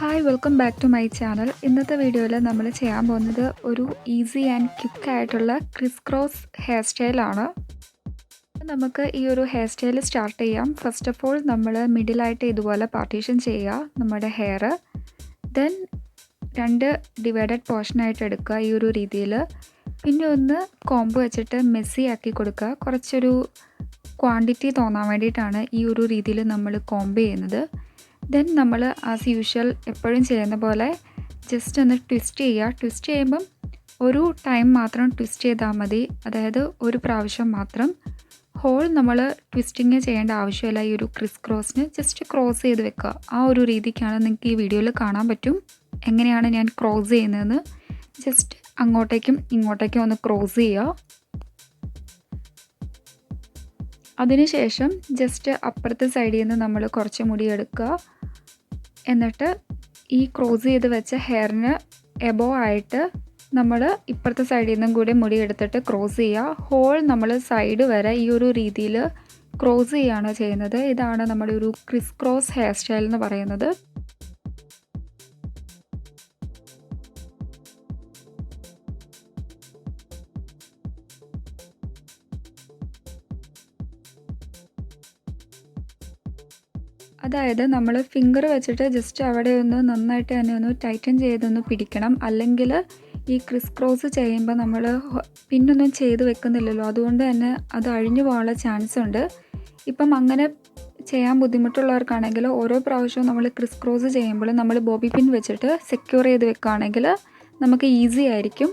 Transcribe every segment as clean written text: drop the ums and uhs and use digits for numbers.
Hi welcome back to my channel. ഇന്നത്തെ വീഡിയോയിൽ നമ്മൾ ചെയ്യാൻ പോകുന്നത് ഒരു ഈസി ആൻഡ് ക്വിക്ക് ആയിട്ടുള്ള ക്രിസ് ക്രോസ് ഹെയർ സ്റ്റൈലാണ്. നമുക്ക് ഈ ഒരു ഹെയർ സ്റ്റൈൽ സ്റ്റാർട്ട് ചെയ്യാം. ഫസ്റ്റ് ഓഫ് ഓൾ നമ്മൾ മിഡിലായിട്ട് ഇതുപോലെ പാർട്ടീഷൻ ചെയ്യുക നമ്മുടെ ഹെയർ. ദെൻ 2 ഡിവൈഡഡ് പോർഷനായിട്ട് എടുക്കുക ഈ ഒരു രീതിയിൽ. പിന്നെ ഒന്ന് കോംബ് വെച്ചിട്ട് മെസ്സി ആക്കി കൊടുക്കുക. കുറച്ചൊരു ക്വാണ്ടിറ്റി തോന്നാൻ വേണ്ടിയിട്ടാണ് ഈ ഒരു രീതിയിൽ നമ്മൾ കോംബ് ചെയ്യുന്നത്. ദെൻ നമ്മൾ ആസ് യൂഷ്വൽ എപ്പോഴും ചെയ്യുന്ന പോലെ ജസ്റ്റ് ഒന്ന് ട്വിസ്റ്റ് ചെയ്യുക. ട്വിസ്റ്റ് ചെയ്യുമ്പം ഒരു ടൈം മാത്രം ട്വിസ്റ്റ് ചെയ്താൽ മതി, അതായത് ഒരു പ്രാവശ്യം മാത്രം. ഹോൾ നമ്മൾ ട്വിസ്റ്റിങ് ചെയ്യേണ്ട ആവശ്യമില്ല. ഈ ഒരു ക്രിസ് ക്രോസിന് ജസ്റ്റ് ക്രോസ് ചെയ്ത് വെക്കുക. ആ ഒരു രീതിക്കാണ് നിങ്ങൾക്ക് ഈ വീഡിയോയിൽ കാണാൻ പറ്റും എങ്ങനെയാണ് ഞാൻ ക്രോസ് ചെയ്യുന്നതെന്ന്. ജസ്റ്റ് അങ്ങോട്ടേക്കും ഇങ്ങോട്ടേക്കും ഒന്ന് ക്രോസ് ചെയ്യുക. അതിനുശേഷം ജസ്റ്റ് അപ്പുറത്തെ സൈഡിൽ നിന്ന് നമ്മൾ കുറച്ച് മുടി എടുക്കുക. എന്നിട്ട് ഈ ക്രോസ് ചെയ്ത് വെച്ച ഹെയറിന് എബോ ആയിട്ട് നമ്മൾ ഇപ്പുറത്തെ സൈഡിൽ നിന്നും കൂടി മുടി എടുത്തിട്ട് ക്രോസ് ചെയ്യുക. ഹോൾ നമ്മൾ സൈഡ് വരെ ഈ ഒരു രീതിയിൽ ക്രോസ് ചെയ്യുകയാണ് ചെയ്യുന്നത്. ഇതാണ് നമ്മുടെ ഒരു ക്രിസ് ക്രോസ് ഹെയർ സ്റ്റൈൽ എന്ന് പറയുന്നത്. അതായത് നമ്മൾ ഫിംഗർ വെച്ചിട്ട് ജസ്റ്റ് അവിടെ ഒന്ന് നന്നായിട്ട് തന്നെ ഒന്ന് ടൈറ്റൻ ചെയ്തൊന്ന് പിടിക്കണം. അല്ലെങ്കിൽ ഈ ക്രിസ് ക്രോസ് ചെയ്യുമ്പോൾ നമ്മൾ പിന്നൊന്നും ചെയ്ത് വെക്കുന്നില്ലല്ലോ, അതുകൊണ്ട് തന്നെ അത് അഴിഞ്ഞു പോകാനുള്ള ചാൻസ് ഉണ്ട്. ഇപ്പം അങ്ങനെ ചെയ്യാൻ ബുദ്ധിമുട്ടുള്ളവർക്കാണെങ്കിൽ ഓരോ പ്രാവശ്യവും നമ്മൾ ക്രിസ് ക്രോസ് ചെയ്യുമ്പോൾ നമ്മൾ ബോബി പിൻ വെച്ചിട്ട് സെക്യൂർ ചെയ്ത് വെക്കുകയാണെങ്കിൽ നമുക്ക് ഈസി ആയിരിക്കും.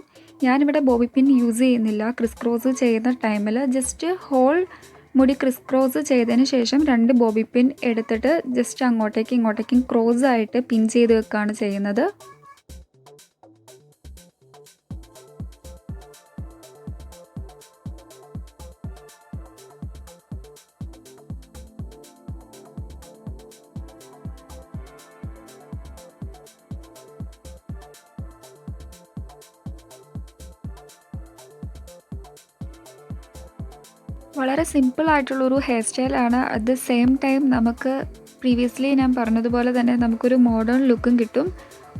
ഞാനിവിടെ ബോബി പിൻ യൂസ് ചെയ്യുന്നില്ല. ക്രിസ് ക്രോസ് ചെയ്യുന്ന ടൈമിൽ ജസ്റ്റ് ഹോൾ മുടി ക്രിസ് ക്രോസ് ചെയ്തതിന് ശേഷം 2 ബോബി പിൻ എടുത്തിട്ട് ജസ്റ്റ് അങ്ങോട്ടേക്കും ഇങ്ങോട്ടേക്കും ക്രോസ് ആയിട്ട് പിൻ ചെയ്ത് വെക്കുകയാണ് ചെയ്യുന്നത്. വളരെ സിമ്പിളായിട്ടുള്ളൊരു ഹെയർ സ്റ്റൈലാണ്. അറ്റ് ദ സെയിം ടൈം നമുക്ക് പ്രീവിയസ്ലി ഞാൻ പറഞ്ഞതുപോലെ തന്നെ നമുക്കൊരു മോഡേൺ ലുക്കും കിട്ടും.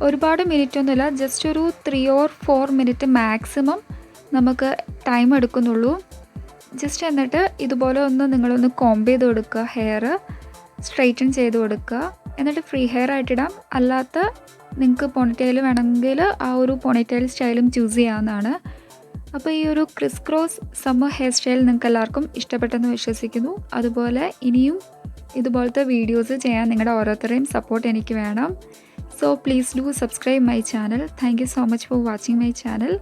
ഒരുപാട് മിനിറ്റൊന്നുമില്ല, ജസ്റ്റ് ഒരു 3 or 4 മിനിറ്റ് മാക്സിമം നമുക്ക് ടൈം എടുക്കുന്നുള്ളൂ. ജസ്റ്റ് എന്നിട്ട് ഇതുപോലെ ഒന്ന് നിങ്ങളൊന്ന് കോംബ് ചെയ്ത് കൊടുക്കുക, ഹെയർ സ്ട്രെയിറ്റൻ ചെയ്ത് കൊടുക്കുക. എന്നിട്ട് ഫ്രീ ഹെയർ ആയിട്ടിടാം. അല്ലാത്ത നിങ്ങൾക്ക് പോണിറ്റെയിൽ വേണമെങ്കിൽ ആ ഒരു പോണിറ്റെയിൽ സ്റ്റൈലും ചൂസ് ചെയ്യാവുന്നതാണ്. അപ്പോൾ ഈ ഒരു Chris cross summer hair style നിങ്ങൾക്ക് എല്ലാവർക്കും ഇഷ്ടപ്പെട്ടെന്ന് വിശ്വസിക്കുന്നു. അതുപോലെ ഇനിയും ഇതുപോലത്തെ വീഡിയോസ് ചെയ്യാൻ നിങ്ങളുടെ ഓരോരുത്തരുടെയും സപ്പോർട്ട് എനിക്ക് വേണം. So please do subscribe my channel. Thank you so much for watching my channel.